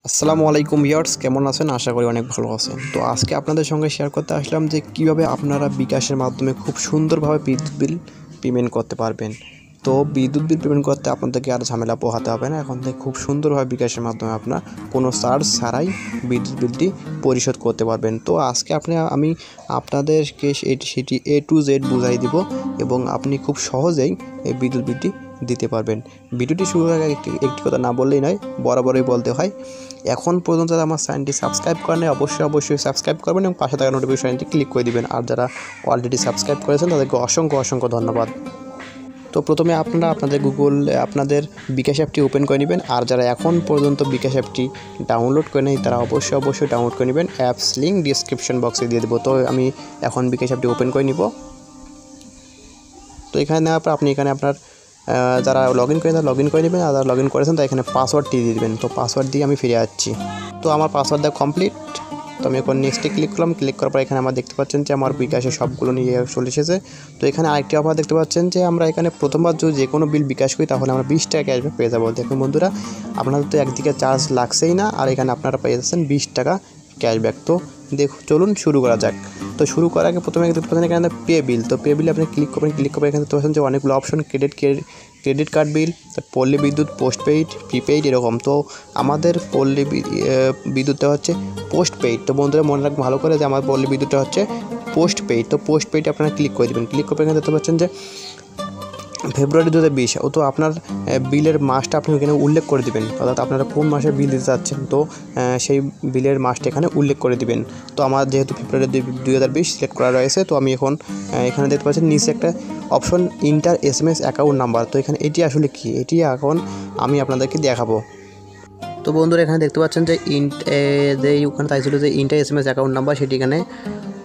আসসালামু আলাইকুম ভিউয়ার্স, কেমন আছেন? আশা করি অনেক ভালো আছেন। তো আজকে আপনাদের সঙ্গে শেয়ার করতে আসলাম যে কিভাবে আপনারা বিকাশের মাধ্যমে খুব সুন্দরভাবে বিদ্যুৎ বিল পেমেন্ট করতে পারবেন। তো বিদ্যুৎ বিল পেমেন্ট করতে আপনাদেরকে আর ঝামেলা পোহাতে হবে না। এখন থেকে খুব সুন্দরভাবে বিকাশের মাধ্যমে আপনার কোনো চার্জ ছাড়াই বিদ্যুৎ বিলটি পরিশোধ করতে পারবেন। তো আজকে আমি আপনাদেরকে সেটি A to Z বুঝাই দিব এবং আপনি খুব সহজেই এই বিদ্যুৎ বিলটি দিতে পারবেন। ভিডিওটি শুরুর আগে একটি কথা না বললেই নয়, বরাবরই বলতে হয়। এখন পর্যন্ত যারা আমার চ্যানেলটি সাবস্ক্রাইব করেন অবশ্যই সাবস্ক্রাইব করবেন এবং পাশে থাকা নোটিফিকেশনটি ক্লিক করে দিবেন। আর যারা অলরেডি সাবস্ক্রাইব করেছেন তাদেরকে অসংখ্য ধন্যবাদ। তো প্রথমে আপনারা আপনাদের বিকাশ অ্যাপটি ওপেন করে নেবেন। আর যারা এখন পর্যন্ত বিকাশ অ্যাপটি ডাউনলোড করে নেই তারা অবশ্যই ডাউনলোড করে নেবেন। অ্যাপস লিঙ্ক ডিসক্রিপশন বক্সে দিয়ে দেবো। তো আমি এখন বিকাশ অ্যাপটি ওপেন করে নিব। তো এখানে নেওয়ার পর আপনি এখানে আপনার যারা লগ ইন করেন তারা লগ ইন করে নেবেন। আর যারা লগ ইন করেছেন তারা এখানে পাসওয়ার্ডটি দিয়ে দেবেন। তো পাসওয়ার্ড দিয়ে আমি ফিরে যাচ্ছি। তো আমার পাসওয়ার্ড দেওয়া কমপ্লিট। তো আমি এখন নেক্সটে ক্লিক করলাম। ক্লিক করার পর এখানে আমার দেখতে পাচ্ছেন যে আমার বিকাশে সবগুলো নিয়ে চলে এসেছে। তো এখানে আরেকটি অফার দেখতে পাচ্ছেন যে আমরা এখানে প্রথমবার যদি যে কোনো বিল বিকাশ করি তাহলে আমরা 20 টাকা ক্যাশব্যাক পেয়ে যাবো। দেখুন বন্ধুরা, আপনাদের তো একদিকে চার্জ লাগছেই না, আর এখানে আপনারা পেয়ে যাচ্ছেন 20 টাকা ক্যাশব্যাক। তো চলুন শুরু করা যাক। তো শুরু করার আগে প্রথমে দেখতে পাচ্ছেন এখানে পে বিল। তো পে বিলে আপনি ক্লিক করবেন। এখানে দেখতে পাচ্ছেন যে অনেকগুলো অপশন, ক্রেডিট কার্ড বিল, পল্লী বিদ্যুৎ, পোস্টপেইড, প্রিপেইড এরকম। তো আমাদের পল্লী বিদ্যুৎটা হচ্ছে পোস্টপেইড। তো বন্ধুরা মনে রাখবেন ভালো করে যে আমার পল্লী বিদ্যুৎটা হচ্ছে পোস্টপেইড। তো পোস্টপেইডে আপনারা ক্লিক করে দেবেন। ক্লিক করে এখানে দেখতে পাচ্ছেন যে ফেব্রুয়ারি 2020। তো আপনার বিলের মাসটা আপনি এখানে উল্লেখ করে দিবেন, অর্থাৎ আপনারা কোন মাসে বিল দিতে চাচ্ছেন। তো সেই বিলের মাসটা এখানে উল্লেখ করে দিবেন। তো আমার যেহেতু ফেব্রুয়ারি 2020 সিলেক্ট করা রয়েছে, তো আমি এখন এখানে দেখতে পাচ্ছেন নিচে একটা option inter SMS account number. তো এখানে এটি আসলে কি, এটি এখন আমি আপনাদেরকে দেখাবো। তো বন্ধুরা এখানে দেখতে পাচ্ছেন যে ওখানে তাই ছিল যে ইন্টার SMS অ্যাকাউন্ট নাম্বার, সেটি এখানে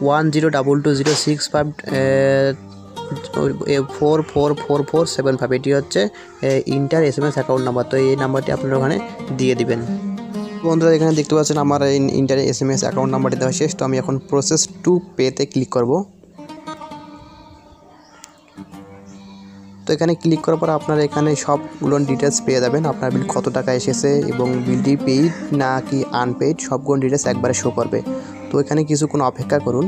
102206544475। এটি হচ্ছে ইন্টার SMS অ্যাকাউন্ট নাম্বার। তো এই নাম্বারটি আপনারা ওখানে দিয়ে দিবেন। বন্ধুরা এখানে দেখতে পাচ্ছেন আমার ইন্টার SMS অ্যাকাউন্ট নাম্বারটি দেওয়া শেষ। তো আমি এখন প্রসেস টু পেতে ক্লিক করব। তো এখানে ক্লিক করার পর আপনারা এখানে সবগুলো ডিটেলস পেয়ে যাবেন। আপনার বিল কত টাকা এসেছে এবং বিলটি পেইড না কি আনপেইড সবগুলো ডিটেলস একবারে শো করবে। তো এখানে কিছুক্ষণ অপেক্ষা করুন।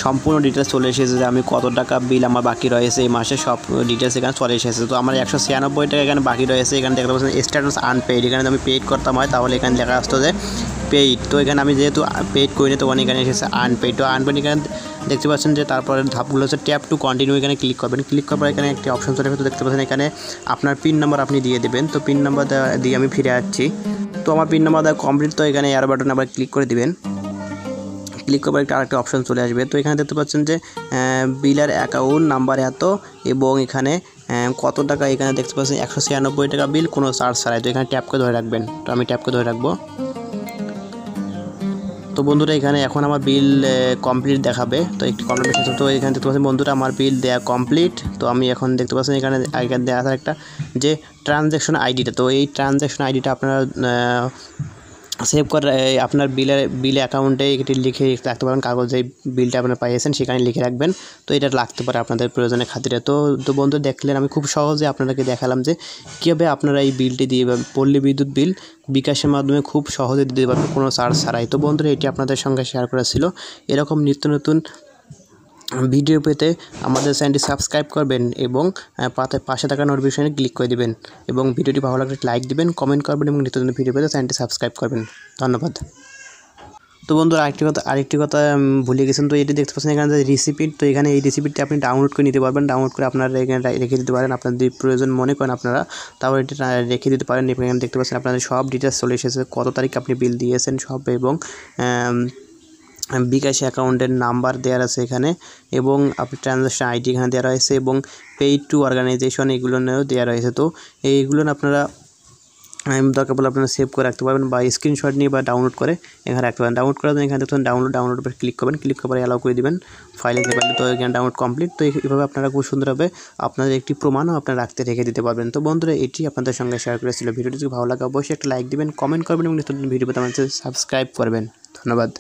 সম্পূর্ণ ডিটেলস চলে এসেছে যে আমি কত টাকা বিল আমার বাকি রয়েছে এই মাসে, সব ডিটেলস এখানে চলে এসেছে। তো আমার 196 টাকা এখানে বাকি রয়েছে। এখানে দেখতে পাচ্ছেন স্ট্যাটাস আনপেইড। এখানে আমি পেইড করতাম হয় তাহলে এখানে লেখা আসতো যে পেইড। তো এখানে আমি যেহেতু পেইড করিনি তখন এখানে এসেছে আনপেইড। তো আনপেইড এখানে দেখতে পাচ্ছেন যে তারপরে ধাপগুলো হচ্ছে ট্যাপ টু কন্টিনিউ। এখানে ক্লিক করবেন। ক্লিক করার পর এখানে একটি অপশন চলে আসবে। তো দেখতে পাচ্ছেন এখানে আপনার পিন নাম্বার আপনি দিয়ে দেবেন। তো পিন নাম্বার দিয়ে আমি ফিরে যাচ্ছি। তো আমার পিন নাম্বার দেওয়া কমপ্লিট। তো এখানে এয়ার বাটনে আবার ক্লিক করে দিবেন। ক্লিক করার একটা আরেকটা অপশন চলে আসবে। তো এখানে দেখতে পাচ্ছেন যে বিলের অ্যাকাউন্ট নাম্বার এত এবং এখানে কত টাকা, এখানে দেখতে পাচ্ছেন 196 টাকা বিল কোনো চার্জ ছাড়াই। তো এখানে ট্যাপ করে ধরে রাখবেন। তো আমি ট্যাপ করে ধরে রাখবো। তো বন্ধুরা এখানে এখন আমার বিল কমপ্লিট দেখাবে। তো একটি কনফার্মেশন। তো এখানে দেখতে পাচ্ছেন বন্ধুরা আমার বিল দেওয়া কমপ্লিট। তো আমি এখন দেখতে পাচ্ছেন এখানে দেওয়া আছে একটা যে ট্রানজ্যাকশন আইডিটা। তো এই ট্রানজ্যাকশন আইডিটা আপনারা সেভ করে আপনার বিল অ্যাকাউন্টে এটি লিখে রাখতে পারেন। কাগজে বিলটা আপনারা পাইয়েছেন সেখানে লিখে রাখবেন। তো এটা লাগতে পারে আপনাদের প্রয়োজনের খাতিরে। তো বন্ধু দেখলেন আমি খুব সহজে আপনাদেরকে দেখালাম যে কীভাবে আপনারা এই বিলটি দিয়ে পল্লী বিদ্যুৎ বিল বিকাশের মাধ্যমে খুব সহজে দিতে পারবেন কোনো চার্জ ছাড়াই। তো বন্ধুরা এটি আপনাদের সঙ্গে শেয়ার করা ছিল। এরকম নিত্য নতুন ভিডিও পেতে আমাদের চ্যানেলটি সাবস্ক্রাইব করবেন এবং পাশে থাকা নোটিফিকেশনে ক্লিক করে দিবেন এবং ভিডিওটি ভালো লাগলে লাইক দিবেন, কমেন্ট করবেন এবং নিত্য নতুন ভিডিও পেতে চ্যানেলটি সাবস্ক্রাইব করবেন। ধন্যবাদ। তো বন্ধুরা আরেকটি কথা ভুলে গেছেন। তো এটি দেখতে পাচ্ছেন এখানে যে রিসিপিট। তো এখানে এই রিসিপিটটি আপনি ডাউনলোড করে নিতে পারবেন। ডাউনলোড করে আপনারা এখানে রেখে দিতে পারেন। আপনার যদি প্রয়োজন মনে করেন আপনারা তাহলে এটি রেখে দিতে পারেন। এখানে দেখতে পাচ্ছেন আপনাদের সব ডিটেলস চলে এসেছে, কত তারিখ আপনি বিল দিয়েছেন সব, এবং বিকাশ অ্যাকাউন্টের নাম্বার দেওয়া আছে এখানে, এবং আপনার ট্রানজ্যাকশন আইডি এখানে দেওয়া রয়েছে এবং পেইড টু অর্গানাইজেশন এগুলো নিয়েও দেওয়া রয়েছে। তো এইগুলো আপনারা দরকার পড়লে আপনারা সেভ করে রাখতে পারবেন বা স্ক্রিনশট নিয়ে বা ডাউনলোড করে এখানে রাখতে পারেন। ডাউনলোড করার জন্য এখানে দেখুন ডাউনলোড উপরে ক্লিক করবেন। ক্লিক করে অ্যালাউ করে দেবেন, ফাইলে দিতে পারলে। তো এখানে ডাউনলোড কমপ্লিট। তো এইভাবে আপনারা খুব সুন্দরভাবে আপনাদের একটি প্রমাণও আপনারা রেখে দিতে পারবেন। তো বন্ধুরা এটি আপনাদের সঙ্গে শেয়ার করেছিল। ভিডিওটি যদি ভালো লাগে অবশ্যই একটা লাইক দিবেন, কমেন্ট করবেন এবং নতুন ভিডিও পেতে আমাদের সাবস্ক্রাইব করবেন। ধন্যবাদ।